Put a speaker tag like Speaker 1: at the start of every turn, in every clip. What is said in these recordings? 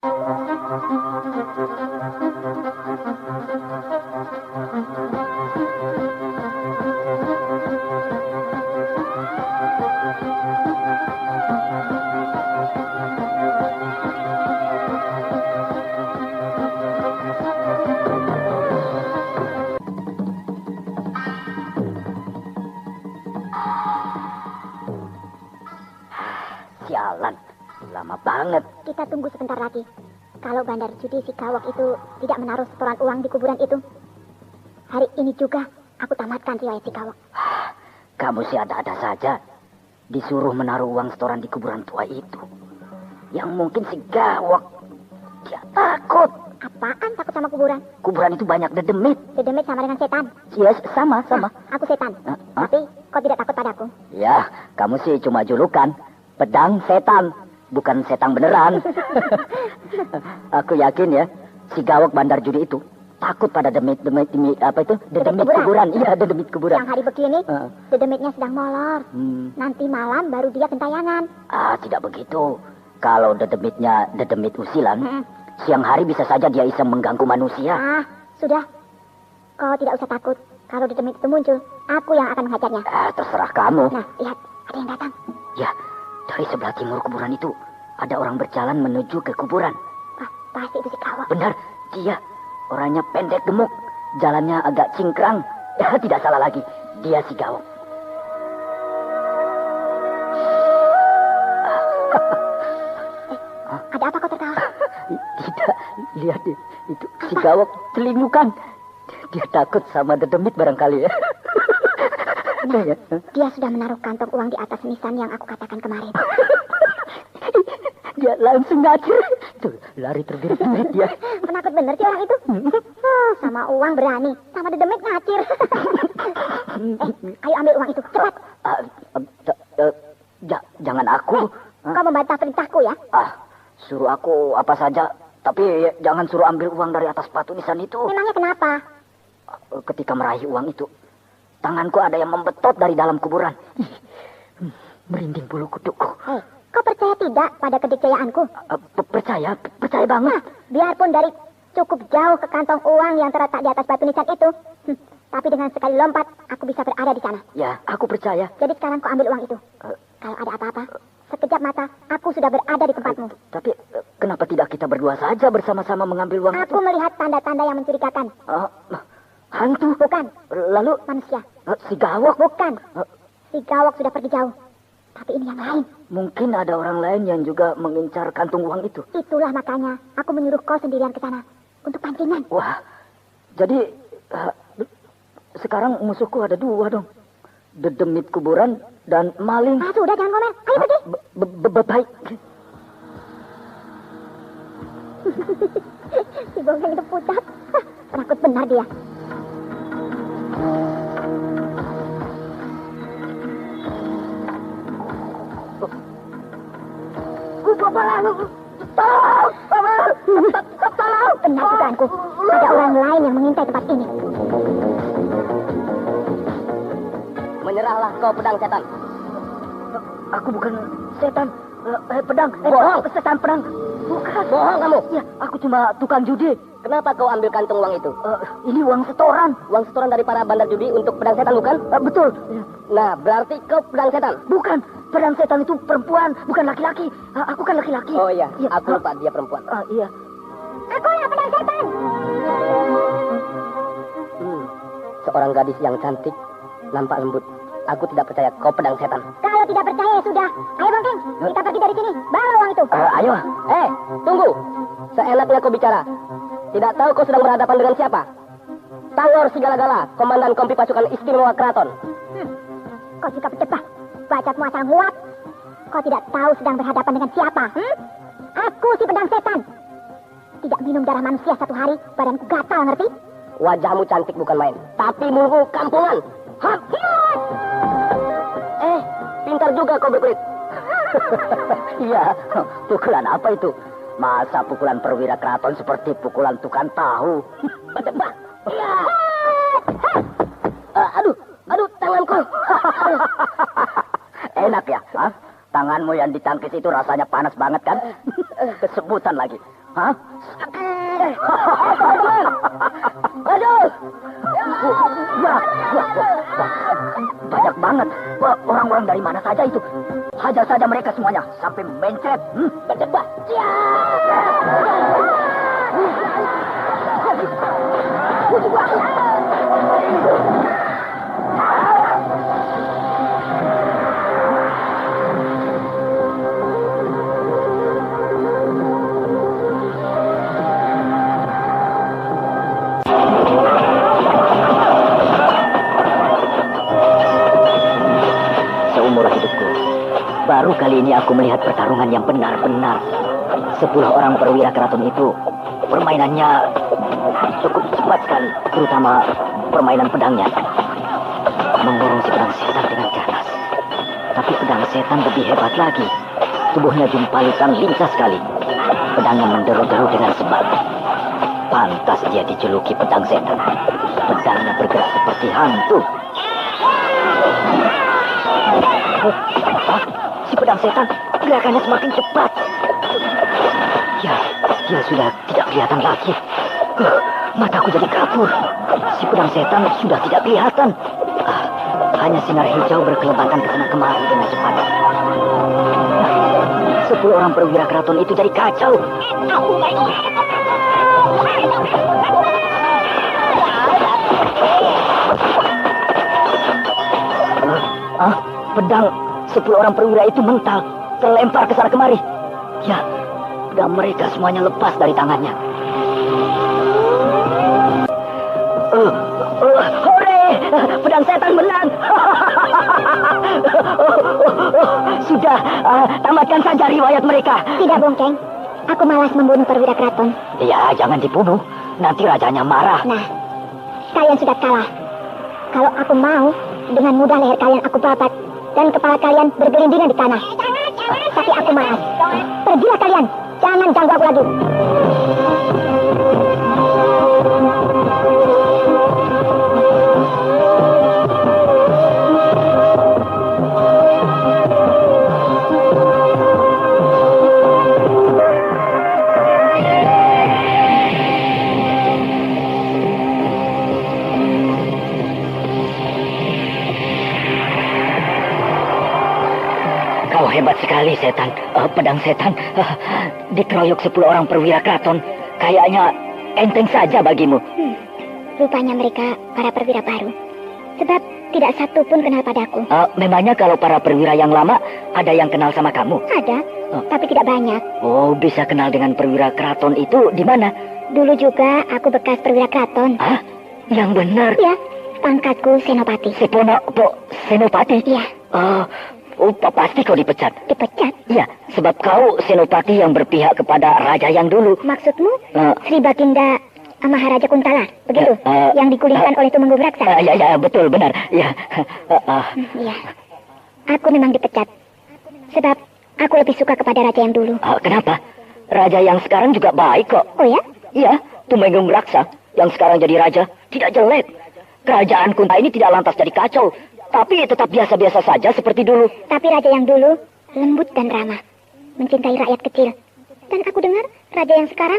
Speaker 1: Sialan, lama banget.
Speaker 2: Kita tunggu sebentar lagi. Kalau bandar judi si Gawok itu tidak menaruh setoran uang di kuburan itu, hari ini juga aku tamatkan riwayat si Gawok.
Speaker 1: Kamu sih ada-ada saja. Disuruh menaruh uang setoran di kuburan tua itu. Yang mungkin si Gawok, dia takut.
Speaker 2: Apaan takut sama kuburan?
Speaker 1: Kuburan itu banyak dedemit.
Speaker 2: Dedemit sama dengan setan.
Speaker 1: Yes, sama.
Speaker 2: Nah, aku setan. Tapi kau tidak takut padaku?
Speaker 1: Ya, kamu sih cuma julukan. Pedang setan, bukan setan beneran. Aku yakin ya, si Gawok bandar judi itu takut pada dedemit kuburan. Iya, dedemit kuburan.
Speaker 2: Yang hari begini, dedemitnya sedang molor. Nanti malam baru dia gentayangan.
Speaker 1: Tidak begitu. Kalau dedemitnya dedemit usilan, siang hari bisa saja dia iseng mengganggu manusia.
Speaker 2: Sudah. Kau tidak usah takut. Kalau dedemit itu muncul, aku yang akan menghajarnya.
Speaker 1: Terserah kamu.
Speaker 2: Nah, lihat, ada yang datang.
Speaker 1: Ya, dari sebelah timur kuburan itu ada orang berjalan menuju ke kuburan.
Speaker 2: Pasti itu si Gawok.
Speaker 1: Benar, dia. Orangnya pendek gemuk, jalannya agak cingkrang. Ya, tidak salah lagi, dia si Gawok.
Speaker 2: Ada apa kau tertawa?
Speaker 1: Tidak, lihat itu si Gawok celingukan. Dia takut sama dedemit barangkali ya.
Speaker 2: Nah, dia sudah menaruh kantong uang di atas nisan yang aku katakan kemarin.
Speaker 1: Dia langsung ngacir. Tuh, lari terbirit-birit dia.
Speaker 2: Penakut bener sih orang itu. Sama uang berani, sama dedemit ngacir. Ayo ambil uang itu, cepat.
Speaker 1: Jangan aku.
Speaker 2: Kau membantah perintahku ya?
Speaker 1: Suruh aku apa saja, tapi jangan suruh ambil uang dari atas batu nisan itu.
Speaker 2: Memangnya kenapa?
Speaker 1: Ketika meraih uang itu, tanganku ada yang membetot dari dalam kuburan. Merinding bulu kudukku.
Speaker 2: Kau percaya tidak pada kedikjayaanku?
Speaker 1: Percaya banget.
Speaker 2: Biarpun dari cukup jauh ke kantong uang yang terletak di atas batu nisan itu, tapi dengan sekali lompat, aku bisa berada di sana.
Speaker 1: Ya, aku percaya.
Speaker 2: Jadi sekarang kau ambil uang itu. Kalau ada apa-apa, sekejap mata, aku sudah berada di tempatmu.
Speaker 1: Tapi kenapa tidak kita berdua saja bersama-sama mengambil uang itu?
Speaker 2: Aku melihat tanda-tanda yang mencurigakan.
Speaker 1: Hantu?
Speaker 2: Bukan.
Speaker 1: Lalu?
Speaker 2: Manusia.
Speaker 1: Si Gawok?
Speaker 2: Bukan. Si Gawok sudah pergi jauh. Tapi ini yang lain.
Speaker 1: Mungkin ada orang lain yang juga mengincar kantung uang itu.
Speaker 2: Itulah makanya aku menyuruh kau sendirian ke sana. Untuk pancingan.
Speaker 1: Wah, jadi sekarang musuhku ada dua dong. Dedemit kuburan dan maling.
Speaker 2: Sudah, jangan ngomel. Ayo pergi.
Speaker 1: Baik.
Speaker 2: Si Bonggeng itu pucat. Penakut benar dia. Tolong! Benar dugaanku. Ada orang lain yang mengintai tempat ini.
Speaker 1: Menyerahlah kau pedang setan. Aku bukan setan. Pedang.
Speaker 3: Bohong.
Speaker 1: Setan pedang. Bukan.
Speaker 3: Bohong kamu.
Speaker 1: Ya, aku cuma tukang judi.
Speaker 3: Kenapa kau ambil kantung uang itu?
Speaker 1: Ini uang setoran.
Speaker 3: Uang setoran dari para bandar judi untuk pedang setan, bukan?
Speaker 1: Betul.
Speaker 3: Nah, berarti kau pedang setan.
Speaker 1: Bukan. Pedang setan itu perempuan, bukan laki-laki. Aku kan laki-laki.
Speaker 3: Oh iya, aku lupa dia perempuan.
Speaker 1: Iya.
Speaker 2: Aku yang pedang setan.
Speaker 3: Seorang gadis yang cantik, nampak lembut. Aku tidak percaya kau pedang setan.
Speaker 2: Kalau tidak percaya sudah. Ayo Bonggeng, kita pergi dari sini. Bawa uang itu.
Speaker 1: Ayo.
Speaker 3: Tunggu. Seenaknya kau bicara. Tidak tahu kau sedang berhadapan dengan siapa? Tangor Sigala-gala, Komandan Kompi Pasukan Istimewa Keraton.
Speaker 2: Kau suka berdebat. Bacotmu asal nguap. Kau tidak tahu sedang berhadapan dengan siapa? Aku si pedang setan. Tidak minum darah manusia satu hari, badanku gatal, ngerti?
Speaker 3: Wajahmu cantik bukan main, tapi mulutmu kampungan. Pintar juga kau berkulit.
Speaker 1: Iya, pukulan apa itu? Masa pukulan perwira keraton seperti pukulan tukang tahu?
Speaker 3: Berdebak. Iya. Aduh, tanganku.
Speaker 1: Enak ya? Tanganmu yang ditangkis itu rasanya panas banget kan? Kesemutan lagi. Hah?
Speaker 3: Maju!
Speaker 1: Ya, banyak banget. Orang-orang dari mana saja itu? Hajar saja mereka semuanya sampai mencret.
Speaker 3: Berdebat.
Speaker 1: Seumur hidupku, baru kali ini aku melihat pertarungan yang benar-benar. 10 orang perwira keraton itu permainannya cukup cepat sekali, terutama permainan pedangnya. Mengurung si pedang setan dengan ganas. Tapi pedang setan lebih hebat lagi. Tubuhnya jumpalitan lincah sekali. Pedangnya menderu-deru dengan sebat. Pantas dia dijuluki pedang setan. Pedangnya bergerak seperti hantu. Si pedang setan gerakannya semakin cepat. Ya, dia sudah tidak kelihatan lagi. Mataku jadi kabur. Si pedang setan sudah tidak kelihatan. Hanya sinar hijau berkelebatan ke sana kemari dengan cepat. 10 orang perwira keraton itu jadi kacau. Pedang 10 orang perwira itu mental, terlempar ke sana kemari. Ya, pedang mereka semuanya lepas dari tangannya. Hore! Pedang setan menang! Sudah, tamatkan saja riwayat mereka.
Speaker 2: Tidak, Bongkeng. Aku malas membunuh perwira keraton.
Speaker 1: Ya, jangan dibunuh. Nanti rajanya marah.
Speaker 2: Nah, kalian sudah kalah. Kalau aku mau, dengan mudah leher kalian aku babat dan kepala kalian bergelindingan di tanah. Tapi aku malas. Pergilah kalian. Jangan ganggu aku lagi.
Speaker 1: Hebat sekali setan, pedang setan dikeroyok 10 orang perwira keraton. Kayaknya enteng saja bagimu.
Speaker 2: Rupanya mereka para perwira baru. Sebab tidak satu pun kenal padaku.
Speaker 1: Memangnya kalau para perwira yang lama ada yang kenal sama kamu?
Speaker 2: Ada, tapi tidak banyak.
Speaker 1: Oh, bisa kenal dengan perwira keraton itu di mana?
Speaker 2: Dulu juga aku bekas perwira keraton.
Speaker 1: Yang benar?
Speaker 2: Ya, pangkatku Senopati.
Speaker 1: Senopati?
Speaker 2: Iya.
Speaker 1: Pasti kau dipecat.
Speaker 2: Dipecat?
Speaker 1: Iya, sebab kau senopati yang berpihak kepada raja yang dulu.
Speaker 2: Maksudmu Sri Baginda Maharaja Kuntala, begitu? Yang digulingkan oleh Tumenggung Raksa?
Speaker 1: Ya, betul, benar. Ya.
Speaker 2: Iya. Aku memang dipecat. Sebab aku lebih suka kepada raja yang dulu.
Speaker 1: Kenapa? Raja yang sekarang juga baik kok.
Speaker 2: Oh ya?
Speaker 1: Iya, Tumenggung Raksa yang sekarang jadi raja tidak jelek. Kerajaan Kuntala ini tidak lantas jadi kacau. Tapi tetap biasa-biasa saja seperti dulu.
Speaker 2: Tapi raja yang dulu lembut dan ramah. Mencintai rakyat kecil. Dan aku dengar raja yang sekarang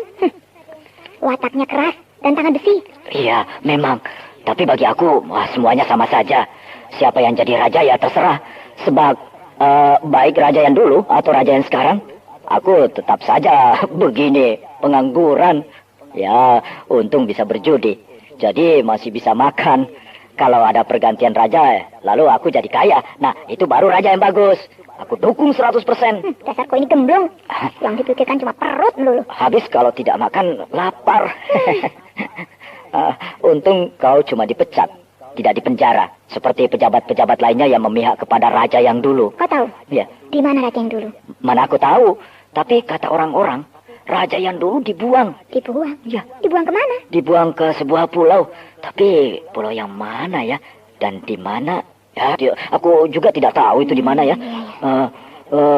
Speaker 2: wataknya keras dan tangan besi.
Speaker 1: Iya, memang. Tapi bagi aku semuanya sama saja. Siapa yang jadi raja ya terserah. Sebab baik raja yang dulu atau raja yang sekarang, aku tetap saja begini, pengangguran. Ya, untung bisa berjudi. Jadi masih bisa makan. Kalau ada pergantian raja, lalu aku jadi kaya. Nah, itu baru raja yang bagus. Aku dukung 100%.
Speaker 2: Dasar kau ini gemblong. Yang dipikirkan cuma perut melulu.
Speaker 1: Habis kalau tidak makan, lapar. Untung kau cuma dipecat, tidak dipenjara. Seperti pejabat-pejabat lainnya yang memihak kepada raja yang dulu.
Speaker 2: Kau tahu?
Speaker 1: Ya.
Speaker 2: Di mana raja yang dulu?
Speaker 1: Mana aku tahu. Tapi kata orang-orang, raja yang dulu dibuang.
Speaker 2: Dibuang?
Speaker 1: Ya.
Speaker 2: Dibuang kemana?
Speaker 1: Dibuang ke sebuah pulau. Tapi pulau yang mana ya? Dan di mana? Ya, aku juga tidak tahu itu di mana ya.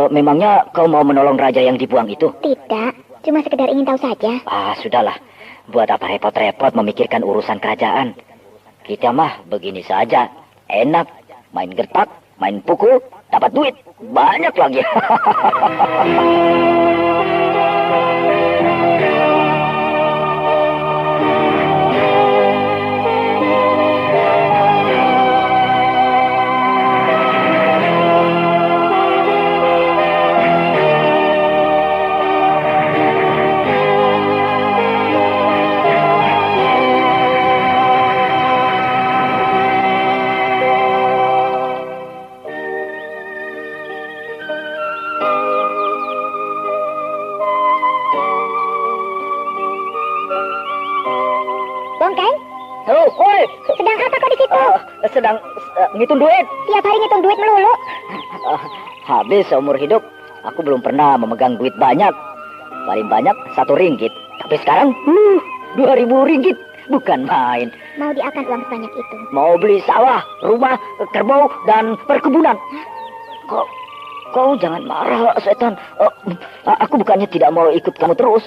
Speaker 1: Memangnya kau mau menolong raja yang dibuang itu?
Speaker 2: Tidak, cuma sekedar ingin tahu saja.
Speaker 1: Sudahlah. Buat apa repot-repot memikirkan urusan kerajaan? Kita mah begini saja. Enak. Main gertak, main pukul, dapat duit. Banyak lagi. woi.
Speaker 2: Sedang apa kau di situ?
Speaker 1: Sedang ngitung duit.
Speaker 2: Tiap hari ngitung duit melulu.
Speaker 1: Habis seumur hidup, aku belum pernah memegang duit banyak. Paling banyak 1 ringgit. Tapi sekarang, 2.000 ringgit. Bukan main.
Speaker 2: Mau diakan uang sebanyak itu?
Speaker 1: Mau beli sawah, rumah, kerbau, dan perkebunan. Kau jangan marah, setan. Aku bukannya tidak mau ikut kamu terus.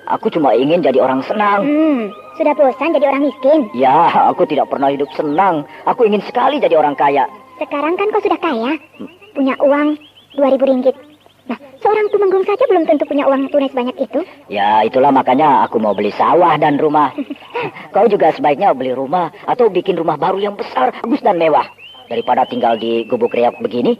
Speaker 1: Aku cuma ingin jadi orang senang.
Speaker 2: Sudah bosan jadi orang miskin?
Speaker 1: Ya, aku tidak pernah hidup senang. Aku ingin sekali jadi orang kaya.
Speaker 2: Sekarang kan kau sudah kaya. Punya uang 2.000 ringgit. Nah, seorang tumenggung saja belum tentu punya uang tunai sebanyak itu.
Speaker 1: Ya, itulah makanya aku mau beli sawah dan rumah. Kau juga sebaiknya beli rumah atau bikin rumah baru yang besar, bagus dan mewah. Daripada tinggal di gubuk reok begini,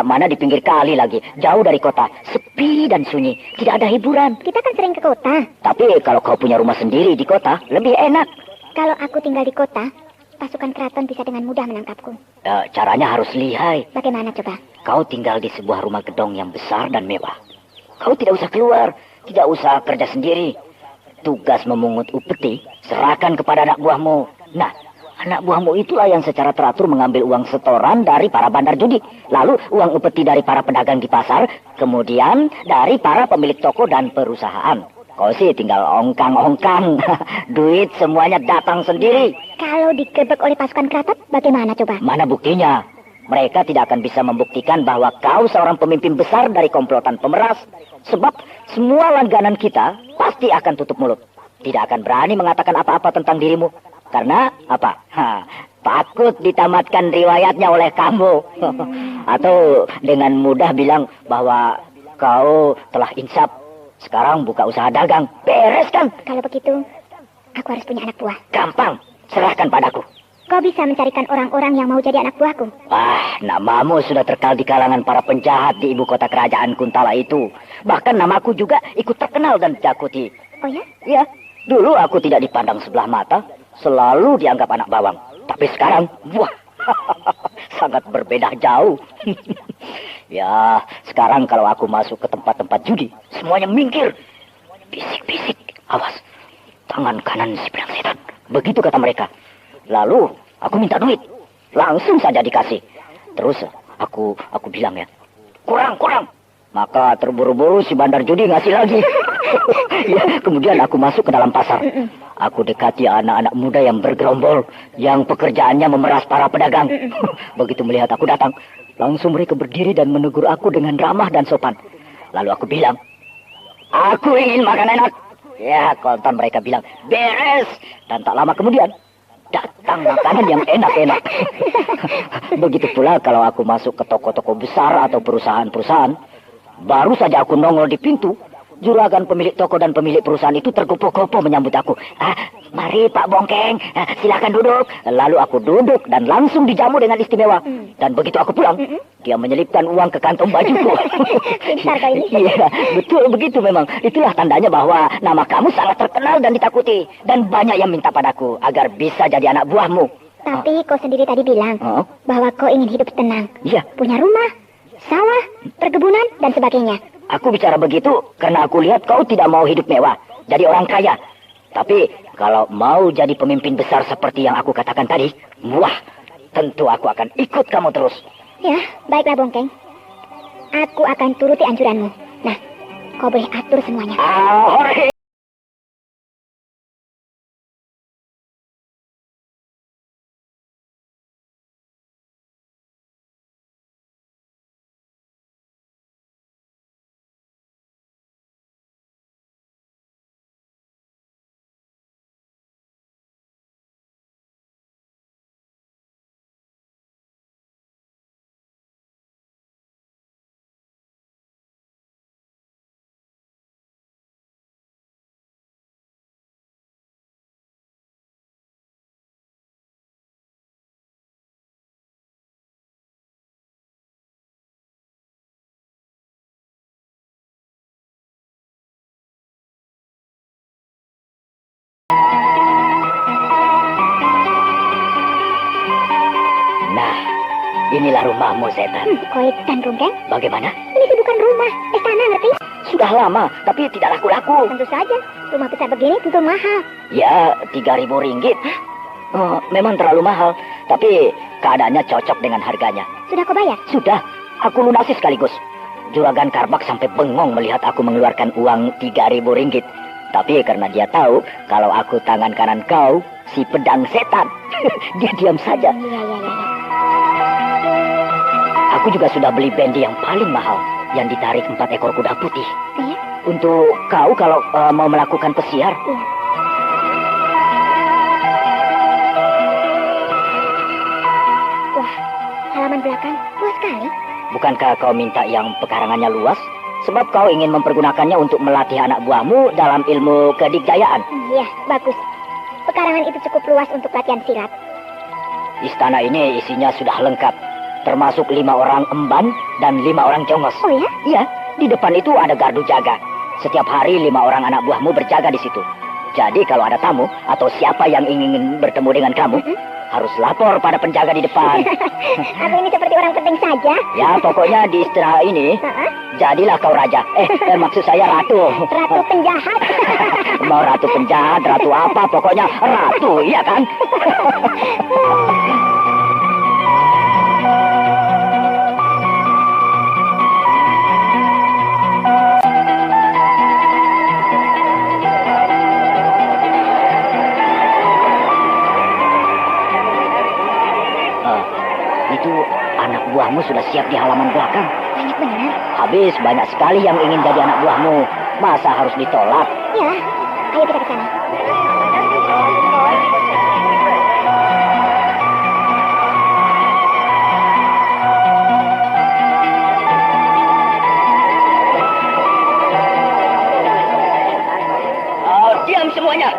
Speaker 1: mana di pinggir kali lagi, jauh dari kota, sepi dan sunyi, tidak ada hiburan.
Speaker 2: Kita kan sering ke kota.
Speaker 1: Tapi kalau kau punya rumah sendiri di kota, lebih enak.
Speaker 2: Kalau aku tinggal di kota, pasukan keraton bisa dengan mudah menangkapku.
Speaker 1: Caranya harus lihai.
Speaker 2: Bagaimana coba?
Speaker 1: Kau tinggal di sebuah rumah gedong yang besar dan mewah. Kau tidak usah keluar, tidak usah kerja sendiri. Tugas memungut upeti serahkan kepada anak buahmu. Nah, anak buahmu itulah yang secara teratur mengambil uang setoran dari para bandar judi. Lalu uang upeti dari para pedagang di pasar, kemudian dari para pemilik toko dan perusahaan. Kau sih tinggal ongkang-ongkang. Duit semuanya datang sendiri.
Speaker 2: Kalau digerebek oleh pasukan keraton, bagaimana coba?
Speaker 1: Mana buktinya? Mereka tidak akan bisa membuktikan bahwa kau seorang pemimpin besar dari komplotan pemeras. Sebab semua langganan kita pasti akan tutup mulut. Tidak akan berani mengatakan apa-apa tentang dirimu. Karena apa? Takut ditamatkan riwayatnya oleh kamu. Atau dengan mudah bilang bahwa kau telah insaf. Sekarang buka usaha dagang. Beres kan?
Speaker 2: Kalau begitu, aku harus punya anak buah.
Speaker 1: Gampang. Serahkan padaku.
Speaker 2: Kau bisa mencarikan orang-orang yang mau jadi anak buahku.
Speaker 1: Wah, namamu sudah terkenal di kalangan para penjahat di ibu kota kerajaan Kuntala itu. Bahkan namaku juga ikut terkenal dan ditakuti.
Speaker 2: Oh ya?
Speaker 1: Ya, dulu aku tidak dipandang sebelah mata. Selalu dianggap anak bawang. Tapi sekarang, wah, sangat berbeda jauh. Ya, sekarang kalau aku masuk ke tempat-tempat judi, semuanya minggir. Bisik-bisik, awas. Tangan kanan si pedang setan. Begitu kata mereka. Lalu aku minta duit. Langsung saja dikasih. Terus aku bilang ya, kurang. Maka terburu-buru si bandar judi ngasih lagi. Ya, kemudian aku masuk ke dalam pasar. Aku dekati anak-anak muda yang bergerombol, yang pekerjaannya memeras para pedagang. Begitu melihat aku datang, langsung mereka berdiri dan menegur aku dengan ramah dan sopan. Lalu aku bilang, aku ingin makan enak. Ya, kontan mereka bilang, beres. Dan tak lama kemudian, datang makanan yang enak-enak. Begitu pula kalau aku masuk ke toko-toko besar atau perusahaan-perusahaan, baru saja aku nongol di pintu, juragan pemilik toko dan pemilik perusahaan itu tergopoh-gopoh menyambut aku. Mari Pak Bongkeng, silakan duduk. Lalu aku duduk dan langsung dijamu dengan istimewa. Dan begitu aku pulang, dia menyelipkan uang ke kantong bajuku.
Speaker 2: Pintar kau ini.
Speaker 1: Iya, betul begitu memang. Itulah tandanya bahwa nama kamu sangat terkenal dan ditakuti. Dan banyak yang minta padaku agar bisa jadi anak buahmu.
Speaker 2: Tapi kau sendiri tadi bilang bahwa kau ingin hidup tenang.
Speaker 1: Iya.
Speaker 2: Punya rumah, sawah, perkebunan, dan sebagainya.
Speaker 1: Aku bicara begitu karena aku lihat kau tidak mau hidup mewah, jadi orang kaya. Tapi kalau mau jadi pemimpin besar seperti yang aku katakan tadi, wah, tentu aku akan ikut kamu terus.
Speaker 2: Ya, baiklah Bongkeng. Aku akan turuti anjuranmu. Nah, kau boleh atur semuanya.
Speaker 1: Ahoi. Nah, inilah rumahmu, setan.
Speaker 2: Koitan, Bongkeng.
Speaker 1: Bagaimana?
Speaker 2: Ini sih bukan rumah, istana, ngerti?
Speaker 1: Sudah lama, tapi tidak laku-laku.
Speaker 2: Tentu saja, rumah besar begini tentu mahal.
Speaker 1: Ya, 3.000 ringgit. Memang terlalu mahal, tapi keadaannya cocok dengan harganya.
Speaker 2: Sudah kau bayar?
Speaker 1: Sudah, aku lunasi sekaligus. Juragan Karbak sampai bengong melihat aku mengeluarkan uang 3.000 ringgit. Tapi karena dia tahu kalau aku tangan kanan kau, si pedang setan, dia diam saja.
Speaker 2: Iya.
Speaker 1: Aku juga sudah beli bendi yang paling mahal, yang ditarik 4 ekor kuda putih.
Speaker 2: Iya?
Speaker 1: Untuk kau kalau mau melakukan pesiar.
Speaker 2: Iya. Wah, halaman belakang luas sekali.
Speaker 1: Bukankah kau minta yang pekarangannya luas? Sebab kau ingin mempergunakannya untuk melatih anak buahmu dalam ilmu kedikjayaan.
Speaker 2: Iya, bagus. Pekarangan itu cukup luas untuk latihan silat.
Speaker 1: Istana ini isinya sudah lengkap, termasuk 5 orang emban dan 5 orang jongos.
Speaker 2: Oh ya?
Speaker 1: Iya, di depan itu ada gardu jaga. Setiap hari 5 orang anak buahmu berjaga di situ. Jadi kalau ada tamu atau siapa yang ingin bertemu dengan kamu, harus lapor pada penjaga di depan.
Speaker 2: Aku ini seperti orang penting saja.
Speaker 1: Ya, pokoknya di istana ini, jadilah kau raja. Maksud saya ratu.
Speaker 2: Ratu penjahat.
Speaker 1: Mau ratu penjahat, ratu apa, pokoknya ratu, iya kan? Itu anak buahmu sudah siap di halaman belakang.
Speaker 2: Banyak benar.
Speaker 1: Habis banyak sekali yang ingin jadi anak buahmu. Masa harus ditolak?
Speaker 2: Ya, ayo kita ke sana.
Speaker 1: Diam semuanya.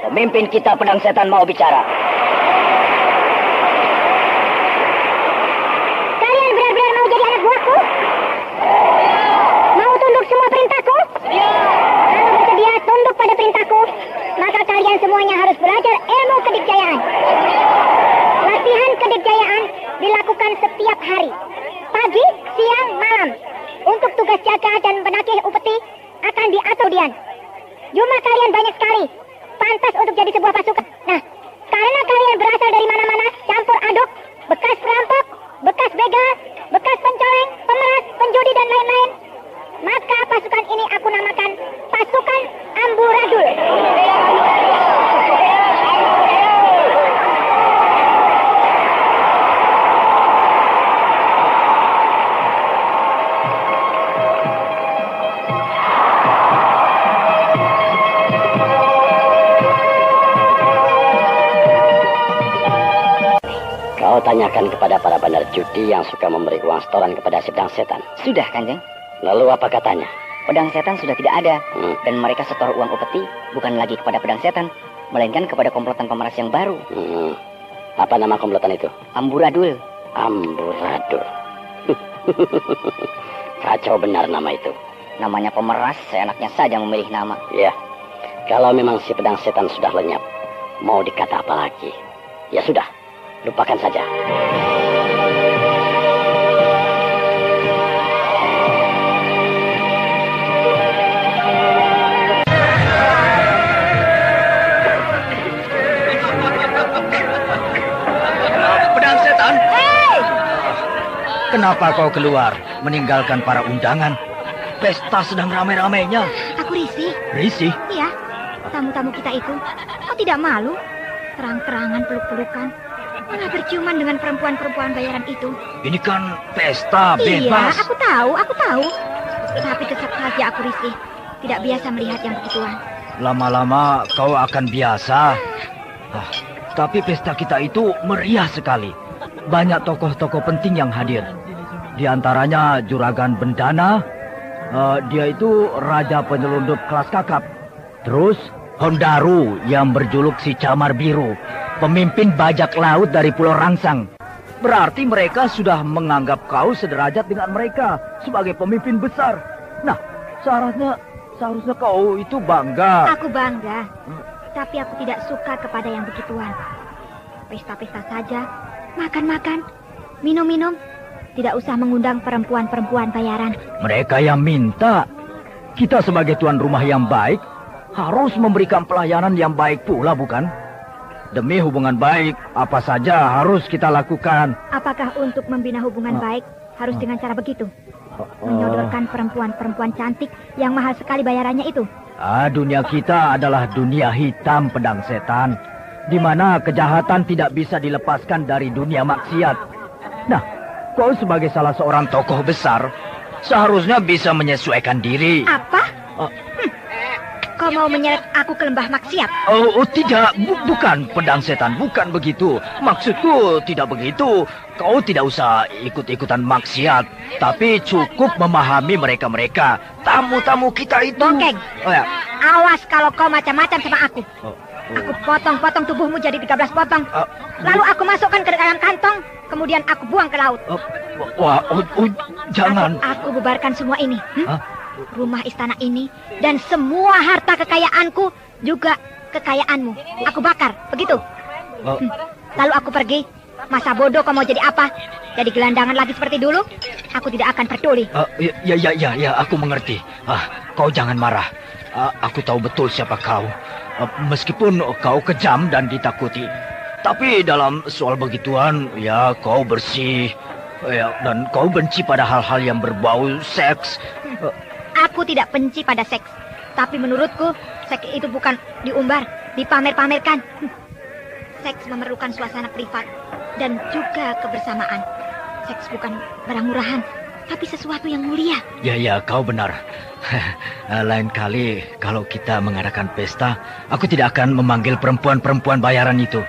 Speaker 1: Pemimpin kita pedang setan mau bicara.
Speaker 2: Kalian benar-benar mau jadi anak buahku? Mau tunduk semua perintahku? Kalau bersedia tunduk pada perintahku, maka kalian semuanya harus belajar ilmu kedikjayaan. Latihan kedikjayaan dilakukan setiap hari, pagi, siang, malam. Untuk tugas jaga dan penagih upeti akan diatur Dian. Jumlah kalian banyak sekali, pantas untuk jadi sebuah pasukan. Nah, karena kalian berasal dari mana-mana, campur aduk, bekas perampok, bekas begal, bekas pencoreng, pemeras, penjudi dan lain-lain, maka pasukan ini aku namakan pasukan Amburadul.
Speaker 3: Kau tanyakan kepada para bandar judi yang suka memberi uang setoran kepada si pedang setan.
Speaker 1: Sudah, Kanjeng.
Speaker 3: Lalu apa katanya?
Speaker 1: Pedang setan sudah tidak ada. Dan mereka setor uang upeti bukan lagi kepada pedang setan, melainkan kepada komplotan pemeras yang baru.
Speaker 3: Apa nama komplotan itu?
Speaker 1: Amburadul.
Speaker 3: Amburadul. Kacau benar nama itu.
Speaker 1: Namanya pemeras, seenaknya saja memilih nama.
Speaker 3: Ya, kalau memang si pedang setan sudah lenyap, mau dikata apa lagi? Ya sudah, lupakan saja.
Speaker 4: Pedang setan? Kenapa kau keluar meninggalkan para undangan? Pesta sedang ramai-ramainya.
Speaker 2: Aku risih.
Speaker 4: Risih?
Speaker 2: Iya, tamu-tamu kita itu. Kau tidak malu? Terang-terangan peluk-pelukan. Malah berciuman dengan perempuan-perempuan bayaran itu.
Speaker 4: Ini kan pesta bebas.
Speaker 2: Iya, aku tahu. Tapi tetap saja aku risih. Tidak biasa melihat yang begituan.
Speaker 4: Lama-lama kau akan biasa. Tapi pesta kita itu meriah sekali. Banyak tokoh-tokoh penting yang hadir. Di antaranya Juragan Bendana. Dia itu raja penyelundup kelas kakap. Terus Hondaru yang berjuluk si Camar Biru, pemimpin bajak laut dari Pulau Rangsang. Berarti mereka sudah menganggap kau sederajat dengan mereka sebagai pemimpin besar. Nah, seharusnya kau itu bangga.
Speaker 2: Aku bangga, tapi aku tidak suka kepada yang begituan. Pesta-pesta saja, makan-makan, minum-minum. Tidak usah mengundang perempuan-perempuan bayaran.
Speaker 4: Mereka yang minta. Kita sebagai tuan rumah yang baik harus memberikan pelayanan yang baik pula, bukan? Demi hubungan baik, apa saja harus kita lakukan.
Speaker 2: Apakah untuk membina hubungan baik harus dengan cara begitu? Menyodorkan perempuan-perempuan cantik yang mahal sekali bayarannya itu?
Speaker 4: Dunia kita adalah dunia hitam, Pedang Setan, di mana kejahatan tidak bisa dilepaskan dari dunia maksiat. Nah, kau sebagai salah seorang tokoh besar seharusnya bisa menyesuaikan diri.
Speaker 2: Apa? Kau mau menyeret aku ke lembah maksiat?
Speaker 4: Tidak, bukan, Pedang Setan, bukan begitu. Maksudku tidak begitu. Kau tidak usah ikut-ikutan maksiat, tapi cukup memahami mereka-mereka, tamu-tamu kita itu.
Speaker 2: Bongkeng.
Speaker 4: Oh, ya.
Speaker 2: Awas kalau kau macam-macam sama aku. Aku potong-potong tubuhmu jadi 13 potong. Lalu aku masukkan ke dalam kantong, kemudian aku buang ke laut.
Speaker 4: Jangan.
Speaker 2: Aku bubarkan semua ini. Rumah istana ini dan semua harta kekayaanku juga kekayaanmu. Aku bakar, begitu. Lalu aku pergi. Masa bodoh kau mau jadi apa? Jadi gelandangan lagi seperti dulu? Aku tidak akan peduli.
Speaker 4: Ya, aku mengerti. Kau jangan marah. Aku tahu betul siapa kau. Meskipun kau kejam dan ditakuti, tapi dalam soal begituan, ya kau bersih. Ya, dan kau benci pada hal-hal yang berbau seks.
Speaker 2: Aku tidak benci pada seks. Tapi menurutku, seks itu bukan diumbar, dipamer-pamerkan. Seks memerlukan suasana privat dan juga kebersamaan. Seks bukan barang murahan, tapi sesuatu yang mulia.
Speaker 4: Ya, kau benar. Lain kali kalau kita mengadakan pesta, aku tidak akan memanggil perempuan-perempuan bayaran itu.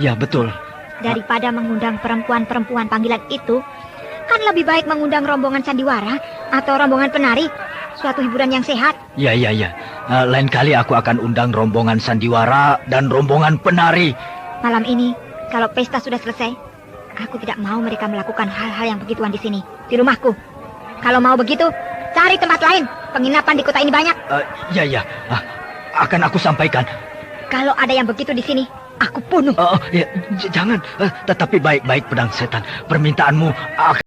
Speaker 4: Ya, betul.
Speaker 2: Daripada mengundang perempuan-perempuan panggilan itu, kan lebih baik mengundang rombongan sandiwara atau rombongan penari, suatu hiburan yang sehat.
Speaker 4: Ya. Lain kali aku akan undang rombongan sandiwara dan rombongan penari.
Speaker 2: Malam ini, kalau pesta sudah selesai, aku tidak mau mereka melakukan hal-hal yang begituan di sini, di rumahku. Kalau mau begitu, cari tempat lain. Penginapan di kota ini banyak.
Speaker 4: Ya. Akan aku sampaikan.
Speaker 2: Kalau ada yang begitu di sini, aku bunuh.
Speaker 4: Ya, jangan. Tetapi baik-baik, Pedang Setan. Permintaanmu akan...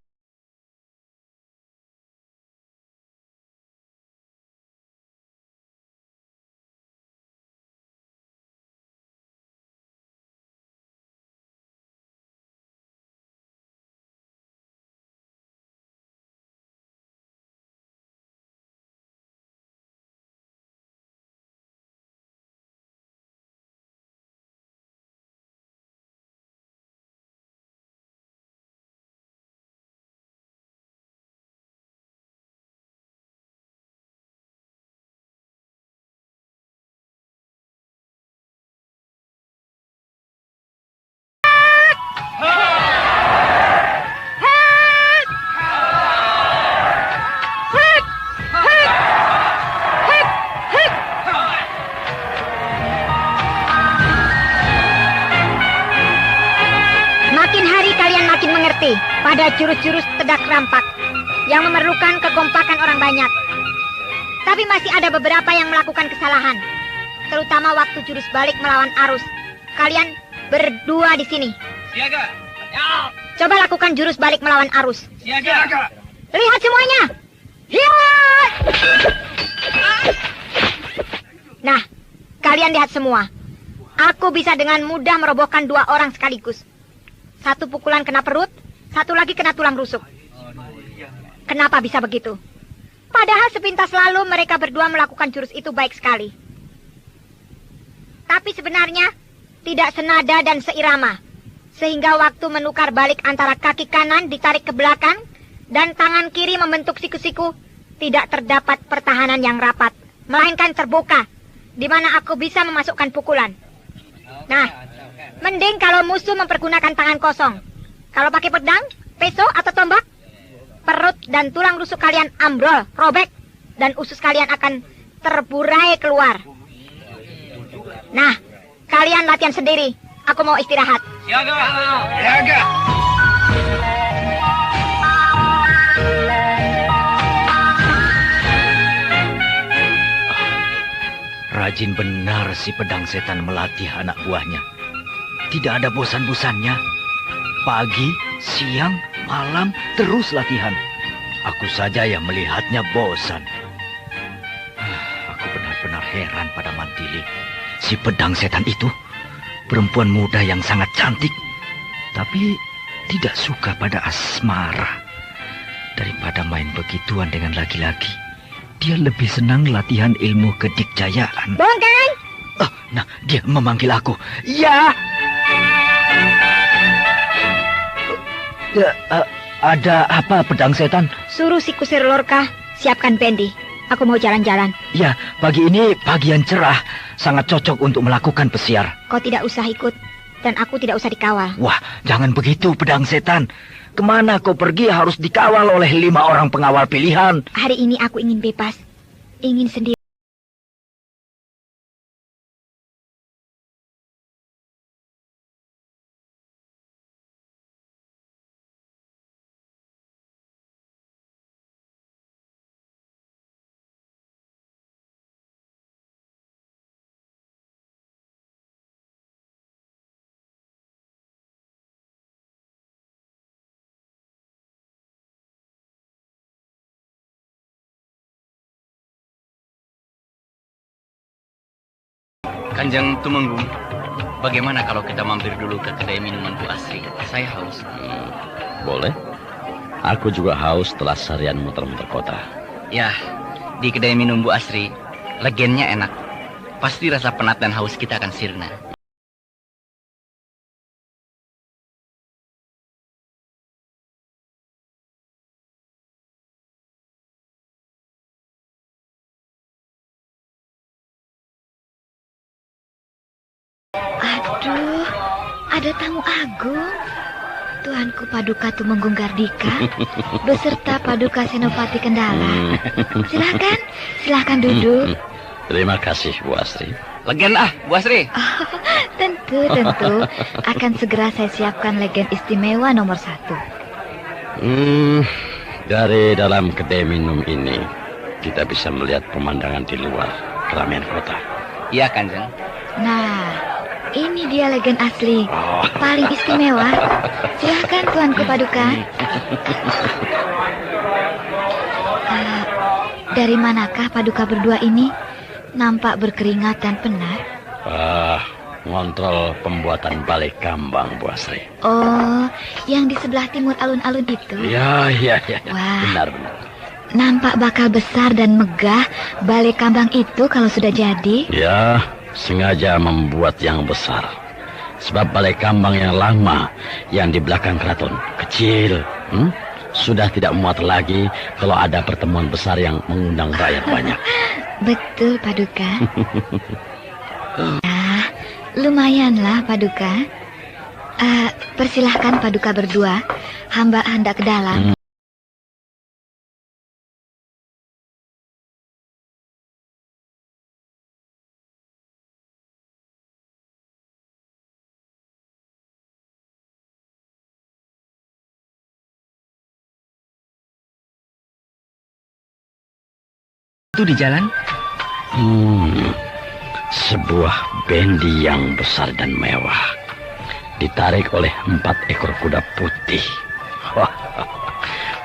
Speaker 2: pada jurus-jurus tedak rampak yang memerlukan kekompakan orang banyak. Tapi masih ada beberapa yang melakukan kesalahan, terutama waktu jurus balik melawan arus. Kalian berdua di sini.
Speaker 5: Siaga. Ya.
Speaker 2: Coba lakukan jurus balik melawan arus.
Speaker 5: Siaga.
Speaker 2: Lihat semuanya. Ya. Nah, kalian lihat semua. Aku bisa dengan mudah merobohkan 2 orang sekaligus. 1 pukulan kena perut, 1 lagi kena tulang rusuk. Kenapa bisa begitu? Padahal sepintas lalu mereka berdua melakukan jurus itu baik sekali. Tapi sebenarnya tidak senada dan seirama. Sehingga waktu menukar balik antara kaki kanan ditarik ke belakang dan tangan kiri membentuk siku-siku, tidak terdapat pertahanan yang rapat, melainkan terbuka, di mana aku bisa memasukkan pukulan. Nah, mending kalau musuh mempergunakan tangan kosong. Kalau pakai pedang, peso atau tombak, perut dan tulang rusuk kalian ambrol, robek, dan usus kalian akan terburai keluar. Nah, kalian latihan sendiri. Aku mau istirahat.
Speaker 5: Siaga. Siaga.
Speaker 4: Rajin benar si pedang setan melatih anak buahnya. Tidak ada bosan-bosannya. Pagi, siang, malam terus latihan. Aku saja yang melihatnya bosan. Aku benar-benar benar-benar heran pada Mantili. Si pedang setan itu perempuan muda yang sangat cantik, tapi tidak suka pada asmara. Daripada main begituan dengan laki-laki, dia lebih senang latihan ilmu kedikjayaan.
Speaker 2: Bongkang!
Speaker 4: Oh, nah, dia memanggil aku. Ya. Ada apa, pedang setan?
Speaker 2: Suruh si kusir Lorca siapkan Pendi. Aku mau jalan-jalan.
Speaker 4: Ya, pagi ini pagi yang cerah, sangat cocok untuk melakukan pesiar.
Speaker 2: Kau tidak usah ikut, dan aku tidak usah dikawal.
Speaker 4: Wah, jangan begitu, pedang setan. Kemana kau pergi harus dikawal oleh 5 orang pengawal pilihan.
Speaker 2: Hari ini aku ingin bebas, ingin sendiri.
Speaker 6: Kanjeng Tumenggung, bagaimana kalau kita mampir dulu ke kedai minuman Bu Asri? Saya haus.
Speaker 7: Boleh. Aku juga haus setelah seharian muter-muter kota.
Speaker 6: Ya, di kedai minum Bu Asri, legennya enak. Pasti rasa penat dan haus kita akan sirna.
Speaker 2: Aduh, ada tamu agung. Tuanku Paduka Tumenggung Gardika beserta Paduka Senopati Kendala. Silahkan duduk.
Speaker 7: Terima kasih, Bu Asri.
Speaker 6: Legen Bu Asri.
Speaker 2: Oh, tentu. Akan segera saya siapkan legen istimewa nomor 1.
Speaker 7: Dari dalam kedai minum ini, kita bisa melihat pemandangan di luar keramaian kota.
Speaker 6: Iya, Kanjeng.
Speaker 2: Nah, ini dia legen asli, paling istimewa. Silahkan Tuanku Paduka. Dari manakah Paduka berdua ini? Nampak berkeringat dan penat.
Speaker 7: Ngontrol pembuatan balai kambang, Bu Asri.
Speaker 2: Oh, yang di sebelah timur alun-alun itu?
Speaker 7: Ya.
Speaker 2: Wah.
Speaker 7: Benar.
Speaker 2: Nampak bakal besar dan megah balai kambang itu kalau sudah jadi.
Speaker 7: Ya, sengaja membuat yang besar. Sebab balai kambang yang lama, yang di belakang keraton, kecil. Sudah tidak muat lagi kalau ada pertemuan besar yang mengundang rakyat banyak.
Speaker 2: Betul, Paduka. Lumayanlah, Paduka. Persilahkan Paduka berdua. Hamba hendak ke dalam.
Speaker 6: Itu di jalan?
Speaker 7: Sebuah bendi yang besar dan mewah, ditarik oleh 4 ekor kuda putih.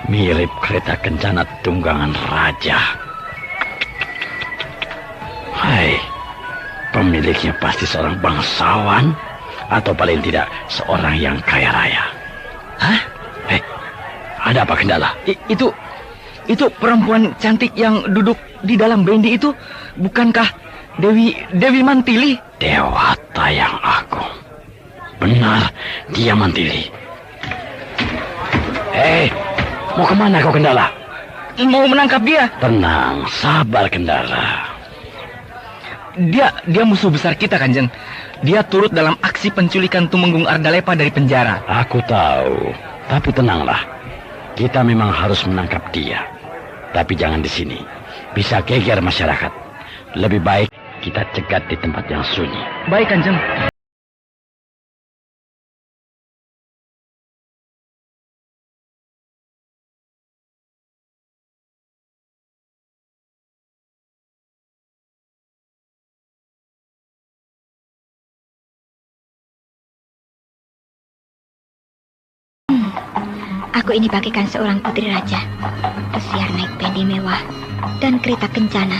Speaker 7: Mirip kereta kencana tunggangan raja. Hai, pemiliknya pasti seorang bangsawan, atau paling tidak seorang yang kaya raya.
Speaker 6: Hah?
Speaker 7: Ada apa, Kendala?
Speaker 6: Itu perempuan cantik yang duduk di dalam bendi itu, bukankah Dewi Mantili?
Speaker 7: Dewata yang agung. Benar, dia Mantili. Mau kemana kau, Kendala?
Speaker 6: Mau menangkap dia.
Speaker 7: Tenang, sabar, Kendala.
Speaker 6: Dia musuh besar kita, Kanjeng. Dia turut dalam aksi penculikan Tumenggung Ardalepa dari penjara.
Speaker 7: Aku tahu, tapi tenanglah. Kita memang harus menangkap dia. Tapi jangan di sini. Bisa geger masyarakat. Lebih baik kita cegat di tempat yang sunyi.
Speaker 6: Baik, Kanjeng.
Speaker 2: Aku ini bagaikan seorang putri raja. Pesiar naik bendi mewah dan kereta kencana.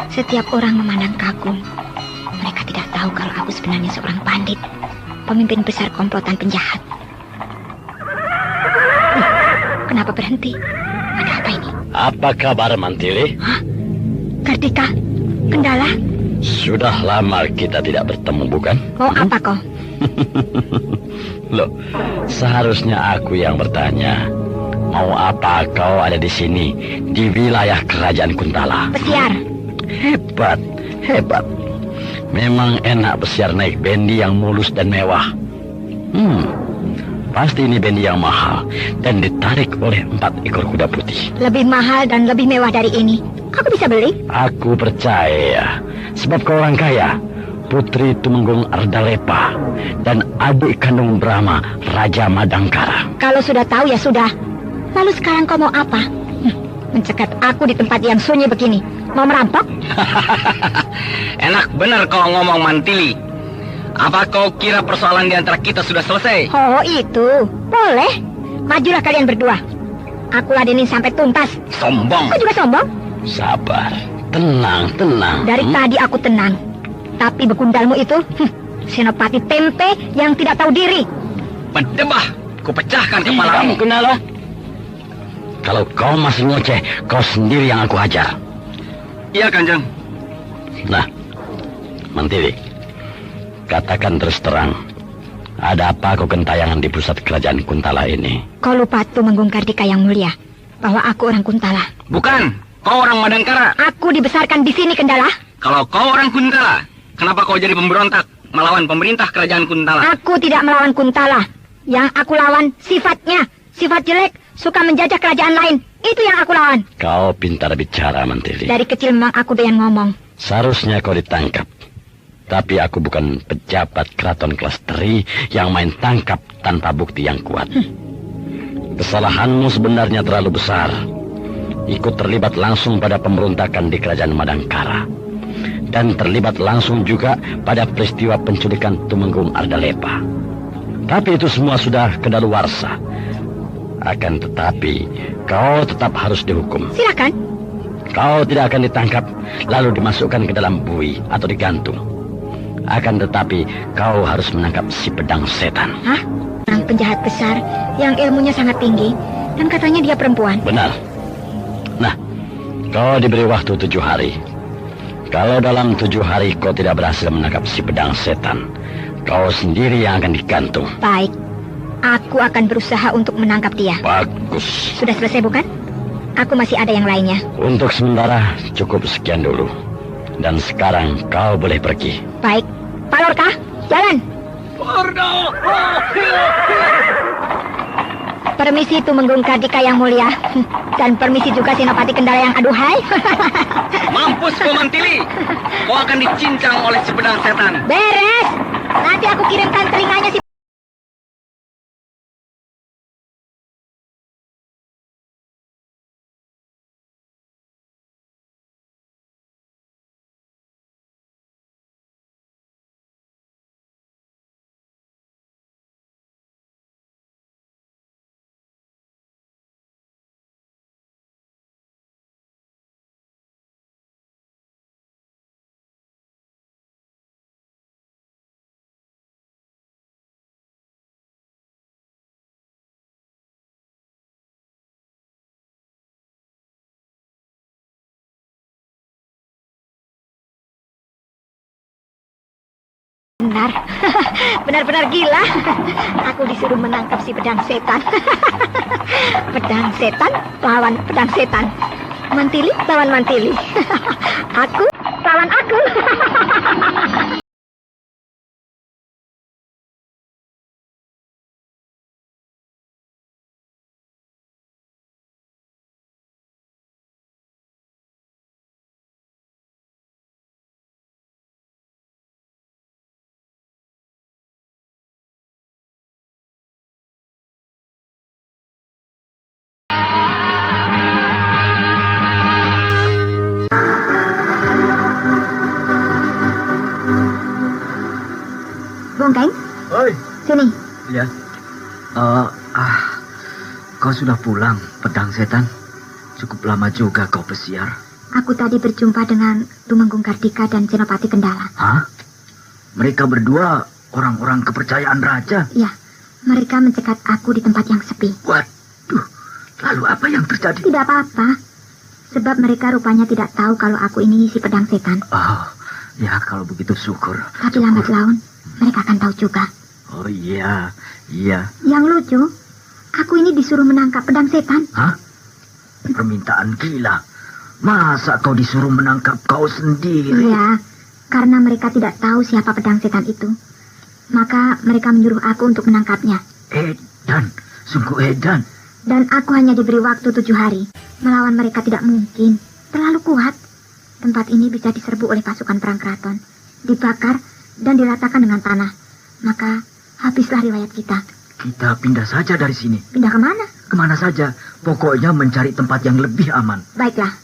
Speaker 2: Setiap orang memandang kagum. Mereka tidak tahu kalau aku sebenarnya seorang bandit, pemimpin besar komplotan penjahat. Kenapa berhenti? Ada apa ini?
Speaker 7: Apa kabar, Mantili?
Speaker 2: Hah? Kartika? Kendala?
Speaker 7: Sudah lama kita tidak bertemu, bukan?
Speaker 2: Mau apa kau?
Speaker 7: Loh, seharusnya aku yang bertanya. Mau apa kau ada di sini, di wilayah kerajaan Kuntala?
Speaker 2: Pesiar.
Speaker 7: Hebat, hebat. Memang enak Pesiar naik bendi yang mulus dan mewah. Pasti ini bendi yang mahal dan ditarik oleh 4 ekor kuda putih.
Speaker 2: Lebih mahal dan lebih mewah dari ini. Aku bisa beli?
Speaker 7: Aku percaya, sebab kau orang kaya. Putri Tumenggung Ardalepa dan adik kandung Brahma, Raja Madangkara.
Speaker 2: Kalau sudah tahu ya sudah. Lalu sekarang kau mau apa? Mencegat aku di tempat yang sunyi begini. Mau merampok?
Speaker 6: Enak benar kau ngomong, Mantili. Apa kau kira persoalan di antara kita sudah selesai?
Speaker 2: Oh itu, boleh. Majulah kalian berdua. Aku ladenin sampai tuntas.
Speaker 6: Sombong.
Speaker 2: Kau juga sombong?
Speaker 7: Sabar, tenang, tenang.
Speaker 2: Dari tadi aku tenang. Tapi begundalmu itu, senopati tempe yang tidak tahu diri.
Speaker 6: Berdebah, ku pecahkan kepalamu.
Speaker 7: Kenapa? Kalau kau masih ngoceh, kau sendiri yang aku hajar.
Speaker 6: Iya, Kanjeng.
Speaker 7: Nah, Mantili, katakan terus terang, ada apa kau gentayangan di pusat kerajaan Kuntala ini?
Speaker 2: Kau lupa Tumenggung Kartika yang mulia, bahwa aku orang Kuntala.
Speaker 6: Bukan, kau orang Madangkara.
Speaker 2: Aku dibesarkan di sini, Kendala.
Speaker 6: Kalau kau orang Kuntala, kenapa kau jadi pemberontak melawan pemerintah kerajaan Kuntala?
Speaker 2: Aku tidak melawan Kuntala. Yang aku lawan sifatnya, sifat jelek, suka menjajah kerajaan lain. Itu yang aku lawan.
Speaker 7: Kau pintar bicara, Mantili.
Speaker 2: Dari kecil memang aku doyan ngomong.
Speaker 7: Seharusnya kau ditangkap. Tapi aku bukan pejabat keraton kelas teri yang main tangkap tanpa bukti yang kuat. Kesalahanmu sebenarnya terlalu besar. Ikut terlibat langsung pada pemberontakan di kerajaan Madangkara. Dan terlibat langsung juga pada peristiwa penculikan Tumenggung Ardalepa. Tapi itu semua sudah kedaluwarsa. Akan tetapi, kau tetap harus dihukum.
Speaker 2: Silakan.
Speaker 7: Kau tidak akan ditangkap, lalu dimasukkan ke dalam bui atau digantung. Akan tetapi, kau harus menangkap si pedang setan.
Speaker 2: Hah? Orang penjahat besar yang ilmunya sangat tinggi dan katanya dia perempuan.
Speaker 7: Benar. Nah, kau diberi waktu 7 hari. Kalau dalam 7 hari kau tidak berhasil menangkap si pedang setan, kau sendiri yang akan digantung.
Speaker 2: Baik. Aku akan berusaha untuk menangkap dia.
Speaker 7: Bagus.
Speaker 2: Sudah selesai bukan? Aku masih ada yang lainnya.
Speaker 7: Untuk sementara cukup sekian dulu. Dan sekarang kau boleh pergi.
Speaker 2: Baik. Pak Lorca, jalan. Permisi Tumenggung Kartika yang mulia. Dan permisi juga Senopati Kendala yang aduhai.
Speaker 6: Mampus kau, Mantili. Kau akan dicincang oleh si pedang setan.
Speaker 2: Beres. Nanti aku kirimkan telinganya si... Benar, benar-benar gila. Aku disuruh menangkap si pedang setan. Pedang setan lawan pedang setan. Mantili lawan Mantili. Aku lawan aku. Bongkeng,
Speaker 4: Oi.
Speaker 2: sini.
Speaker 4: Ya. Kau sudah pulang, pedang setan. Cukup lama juga kau pesiar.
Speaker 2: Aku tadi berjumpa dengan Tumenggung Kardika dan Senopati Kendala.
Speaker 4: Hah? Mereka berdua orang-orang kepercayaan raja?
Speaker 2: Ya, mereka mencegat aku di tempat yang sepi.
Speaker 4: Waduh, lalu apa yang terjadi?
Speaker 2: Tidak apa-apa, sebab mereka rupanya tidak tahu kalau aku ini si pedang setan.
Speaker 4: Oh, ya kalau begitu syukur.
Speaker 2: Tapi lambat laun, mereka akan tahu juga.
Speaker 4: Oh iya, iya.
Speaker 2: Yang lucu, aku ini disuruh menangkap pedang setan.
Speaker 4: Hah? Permintaan gila. Masa kau disuruh menangkap kau sendiri?
Speaker 2: Iya, karena mereka tidak tahu siapa pedang setan itu. Maka mereka menyuruh aku untuk menangkapnya.
Speaker 4: Edan, sungguh edan.
Speaker 2: Dan aku hanya diberi waktu 7 hari. Melawan mereka tidak mungkin. Terlalu kuat. Tempat ini bisa diserbu oleh pasukan perang keraton. Dibakar dan diratakan dengan tanah. Maka habislah riwayat kita.
Speaker 4: Kita pindah saja dari sini.
Speaker 2: Pindah kemana?
Speaker 4: Kemana saja. Pokoknya mencari tempat yang lebih aman.
Speaker 2: Baiklah.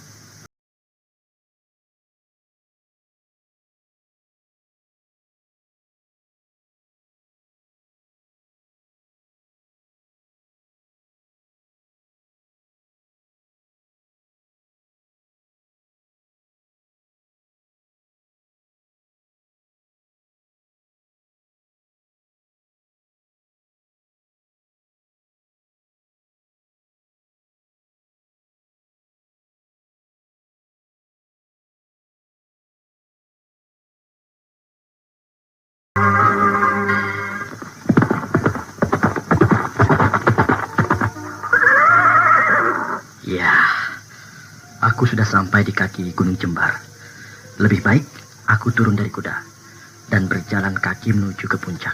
Speaker 4: Ya, aku sudah sampai di kaki Gunung Jembar. Lebih baik aku turun dari kuda dan berjalan kaki menuju ke puncak,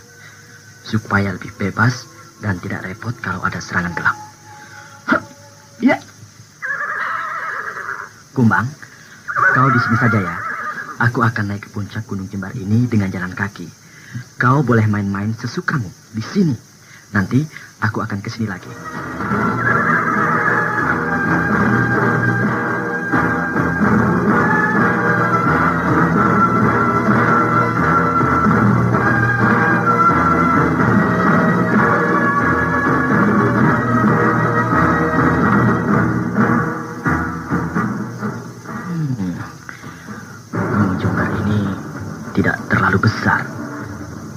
Speaker 4: supaya lebih bebas dan tidak repot kalau ada serangan gelap. Ya, Kumbang, kau di sini saja ya. Aku akan naik ke puncak Gunung Jembar ini dengan jalan kaki. Kau boleh main-main sesukamu di sini. Nanti aku akan ke sini lagi. Gunung Jembar ini tidak terlalu besar.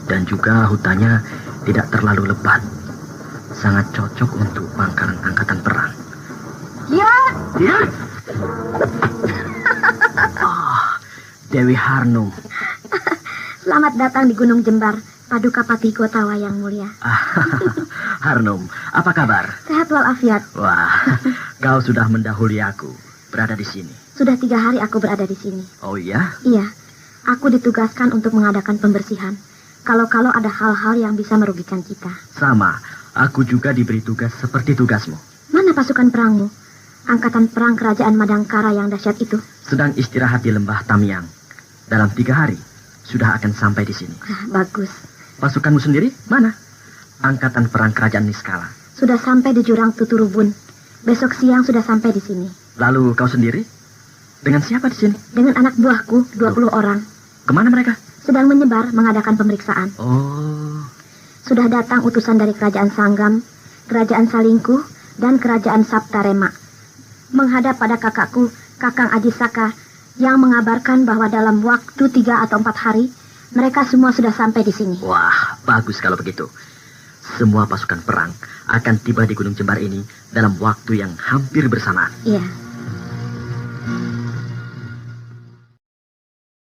Speaker 4: Dan juga hutannya tidak terlalu lebat. Sangat cocok untuk pangkalan angkatan perang.
Speaker 2: Ya!
Speaker 4: Ya! Dewi Harnum.
Speaker 2: Selamat datang di Gunung Jembar, Paduka Patih Gotawa yang mulia.
Speaker 4: Harnum, apa kabar?
Speaker 2: Sehat walafiat.
Speaker 4: Wah, kau sudah mendahului aku berada di sini.
Speaker 2: Sudah 3 hari aku berada di sini.
Speaker 4: Oh iya?
Speaker 2: Iya, aku ditugaskan untuk mengadakan pembersihan. Kalau-kalau ada hal-hal yang bisa merugikan kita.
Speaker 4: Sama, aku juga diberi tugas seperti tugasmu.
Speaker 2: Mana pasukan perangmu? Angkatan perang kerajaan Madangkara yang dahsyat itu.
Speaker 4: Sedang istirahat di lembah Tamiang. Dalam 3 hari, sudah akan sampai di sini.
Speaker 2: Bagus.
Speaker 4: Pasukanmu sendiri, mana? Angkatan perang kerajaan Niskala.
Speaker 2: Sudah sampai di jurang Tuturubun. Besok siang sudah sampai di sini.
Speaker 4: Lalu kau sendiri? Dengan siapa di sini?
Speaker 2: Dengan anak buahku, 20 orang.
Speaker 4: Kemana mereka?
Speaker 2: Sedang menyebar mengadakan pemeriksaan.
Speaker 4: Oh,
Speaker 2: Sudah datang utusan dari kerajaan Sanggam, kerajaan Salingkuh, dan kerajaan Saptarema. Menghadap pada kakakku, Kakang Ajisaka, yang mengabarkan bahwa dalam waktu 3 atau 4 hari, mereka semua sudah sampai di sini.
Speaker 4: wah, bagus kalau begitu. Semua pasukan perang akan tiba di Gunung Jembar ini dalam waktu yang hampir bersamaan.
Speaker 2: Iya.